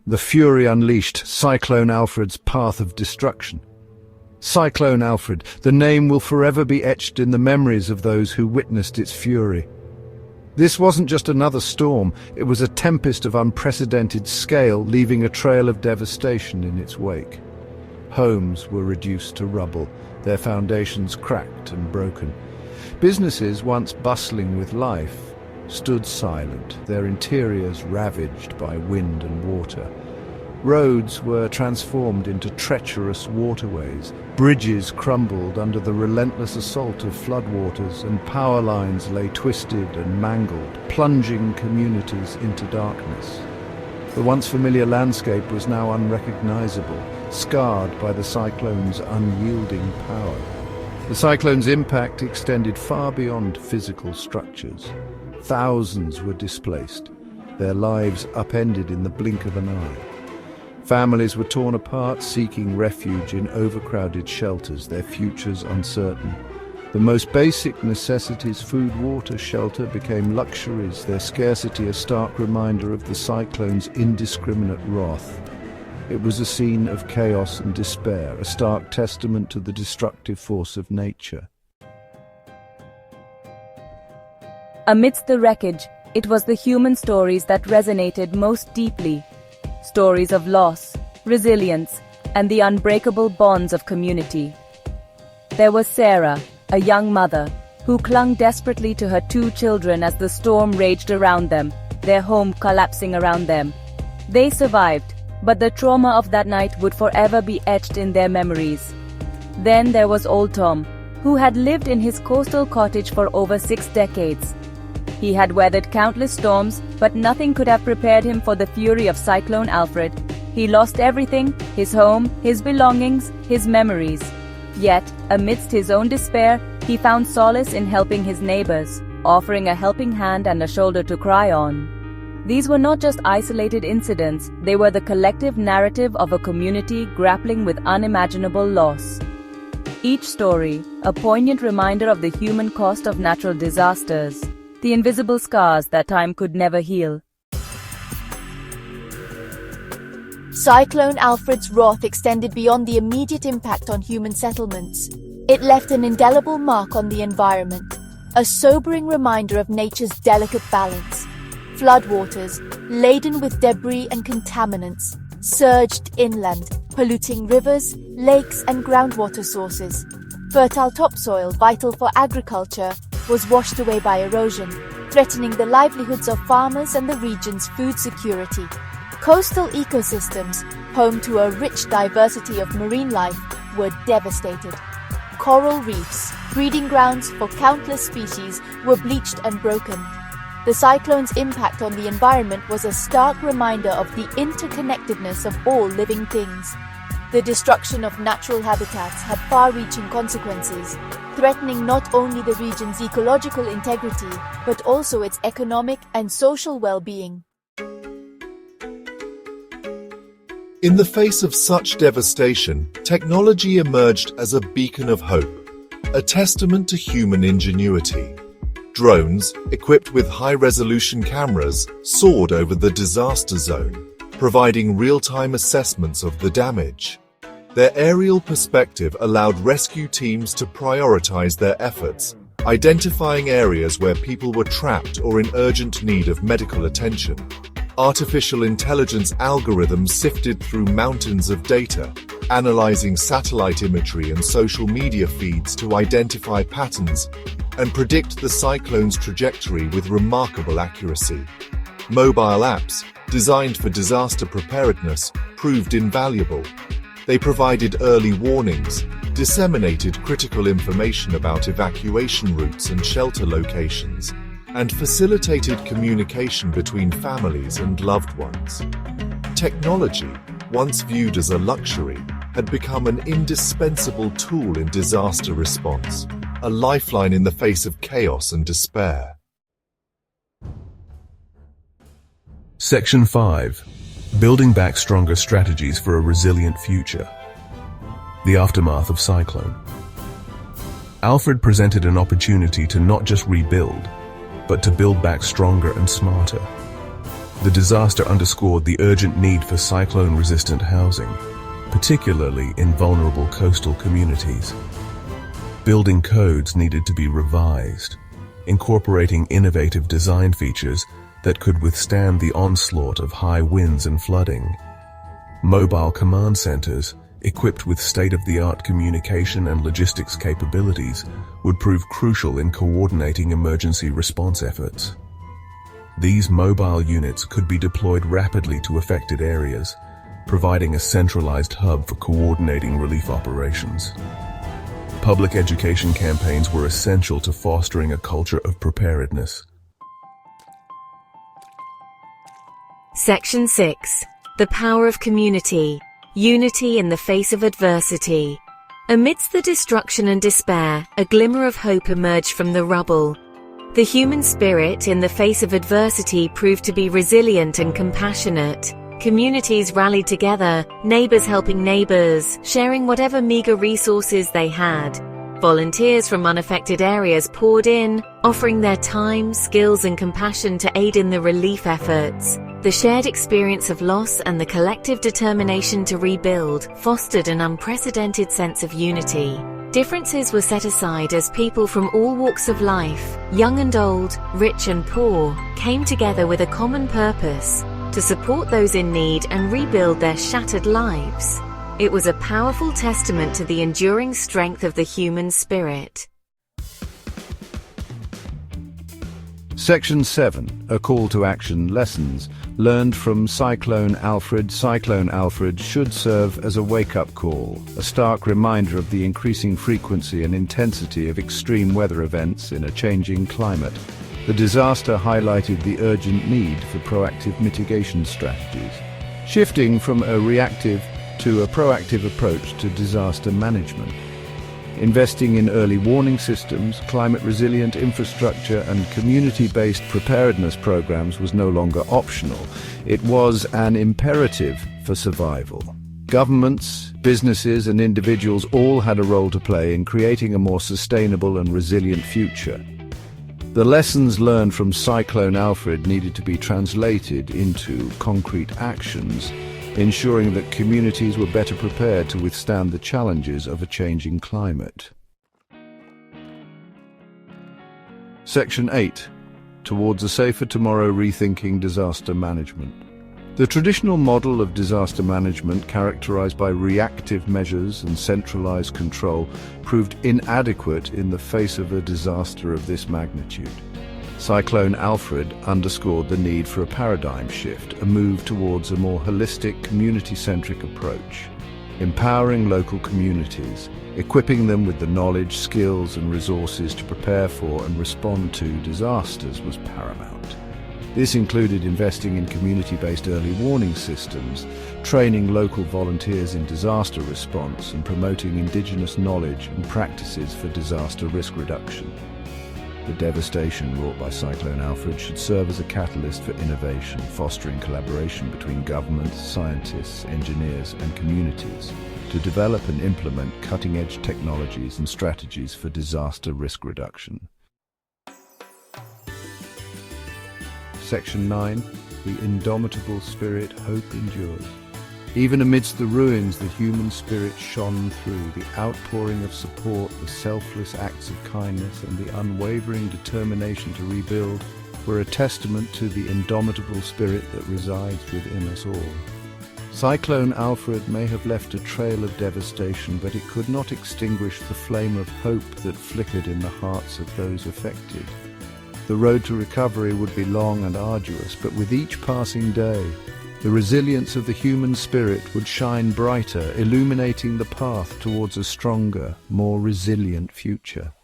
The fury unleashed, Cyclone Alfred's path of destruction. Cyclone Alfred, the name will forever be etched in the memories of those who witnessed its fury. This wasn't just another storm, it was a tempest of unprecedented scale, leaving a trail of devastation in its wake. Homes were reduced to rubble, their foundations cracked and broken. Businesses, once bustling with life, stood silent, their interiors ravaged by wind and water. Roads were transformed into treacherous waterways, bridges crumbled under the relentless assault of floodwaters, and power lines lay twisted and mangled, plunging communities into darkness. The once familiar landscape was now unrecognizable, scarred by the cyclone's unyielding power. The cyclone's impact extended far beyond physical structures. Thousands were displaced, their lives upended in the blink of an eye. Families were torn apart, seeking refuge in overcrowded shelters, their futures uncertain. The most basic necessities, food, water, shelter, became luxuries, their scarcity a stark reminder of the cyclone's indiscriminate wrath. It was a scene of chaos and despair, a stark testament to the destructive force of nature. Amidst the wreckage, it was the human stories that resonated most deeply. Stories of loss, resilience, and the unbreakable bonds of community. There was Sarah, a young mother, who clung desperately to her 2 children as the storm raged around them, their home collapsing around them. They survived, but the trauma of that night would forever be etched in their memories. Then there was old Tom, who had lived in his coastal cottage for over 6 decades. He had weathered countless storms, but nothing could have prepared him for the fury of Cyclone Alfred. He lost everything, his home, his belongings, his memories. Yet, amidst his own despair, he found solace in helping his neighbors, offering a helping hand and a shoulder to cry on. These were not just isolated incidents, they were the collective narrative of a community grappling with unimaginable loss. Each story, a poignant reminder of the human cost of natural disasters, the invisible scars that time could never heal. Cyclone Alfred's wrath extended beyond the immediate impact on human settlements. It left an indelible mark on the environment, a sobering reminder of nature's delicate balance. Floodwaters, laden with debris and contaminants, surged inland, polluting rivers, lakes, and groundwater sources. Fertile topsoil, vital for agriculture, was washed away by erosion, threatening the livelihoods of farmers and the region's food security. Coastal ecosystems, home to a rich diversity of marine life, were devastated. Coral reefs, breeding grounds for countless species, were bleached and broken. The cyclone's impact on the environment was a stark reminder of the interconnectedness of all living things. The destruction of natural habitats had far-reaching consequences, threatening not only the region's ecological integrity, but also its economic and social well-being. In the face of such devastation, technology emerged as a beacon of hope, a testament to human ingenuity. Drones, equipped with high-resolution cameras, soared over the disaster zone, providing real-time assessments of the damage. Their aerial perspective allowed rescue teams to prioritize their efforts, identifying areas where people were trapped or in urgent need of medical attention. Artificial intelligence algorithms sifted through mountains of data, analyzing satellite imagery and social media feeds to identify patterns and predict the cyclone's trajectory with remarkable accuracy. Mobile apps, designed for disaster preparedness, proved invaluable. They provided early warnings, disseminated critical information about evacuation routes and shelter locations, and facilitated communication between families and loved ones. Technology, once viewed as a luxury, had become an indispensable tool in disaster response, a lifeline in the face of chaos and despair. Section 5. Building back stronger strategies for a resilient future. The aftermath of Cyclone. Alfred presented an opportunity to not just rebuild, but to build back stronger and smarter. The disaster underscored the urgent need for cyclone-resistant housing, particularly in vulnerable coastal communities. Building codes needed to be revised, incorporating innovative design features that could withstand the onslaught of high winds and flooding. Mobile command centers, equipped with state-of-the-art communication and logistics capabilities, would prove crucial in coordinating emergency response efforts. These mobile units could be deployed rapidly to affected areas, providing a centralized hub for coordinating relief operations. Public education campaigns were essential to fostering a culture of preparedness. Section 6. The power of community. Unity in the face of adversity. Amidst the destruction and despair, a glimmer of hope emerged from the rubble. The human spirit in the face of adversity proved to be resilient and compassionate. Communities rallied together, neighbors helping neighbors, sharing whatever meager resources they had. Volunteers from unaffected areas poured in, offering their time, skills, and compassion to aid in the relief efforts. The shared experience of loss and the collective determination to rebuild fostered an unprecedented sense of unity. Differences were set aside as people from all walks of life, young and old, rich and poor, came together with a common purpose: to support those in need and rebuild their shattered lives. It was a powerful testament to the enduring strength of the human spirit. Section 7. A call to action. Lessons learned from Cyclone Alfred. Cyclone Alfred should serve as a wake-up call, a stark reminder of the increasing frequency and intensity of extreme weather events in a changing climate. The disaster highlighted the urgent need for proactive mitigation strategies, shifting from a reactive to a proactive approach to disaster management. Investing in early warning systems, climate-resilient infrastructure, and community-based preparedness programs was no longer optional. It was an imperative for survival. Governments, businesses, and individuals all had a role to play in creating a more sustainable and resilient future. The lessons learned from Cyclone Alfred needed to be translated into concrete actions, ensuring that communities were better prepared to withstand the challenges of a changing climate. Section 8. Towards a Safer Tomorrow: Rethinking Disaster Management. The traditional model of disaster management, characterized by reactive measures and centralized control, proved inadequate in the face of a disaster of this magnitude. Cyclone Alfred underscored the need for a paradigm shift, a move towards a more holistic, community-centric approach. Empowering local communities, equipping them with the knowledge, skills, and resources to prepare for and respond to disasters was paramount. This included investing in community-based early warning systems, training local volunteers in disaster response, and promoting indigenous knowledge and practices for disaster risk reduction. The devastation wrought by Cyclone Alfred should serve as a catalyst for innovation, fostering collaboration between governments, scientists, engineers, and communities to develop and implement cutting-edge technologies and strategies for disaster risk reduction. Section 9. The indomitable spirit. Hope endures. Even amidst the ruins, the human spirit shone through. The outpouring of support, the selfless acts of kindness, and the unwavering determination to rebuild were a testament to the indomitable spirit that resides within us all. Cyclone Alfred may have left a trail of devastation, but it could not extinguish the flame of hope that flickered in the hearts of those affected. The road to recovery would be long and arduous, but with each passing day, the resilience of the human spirit would shine brighter, illuminating the path towards a stronger, more resilient future.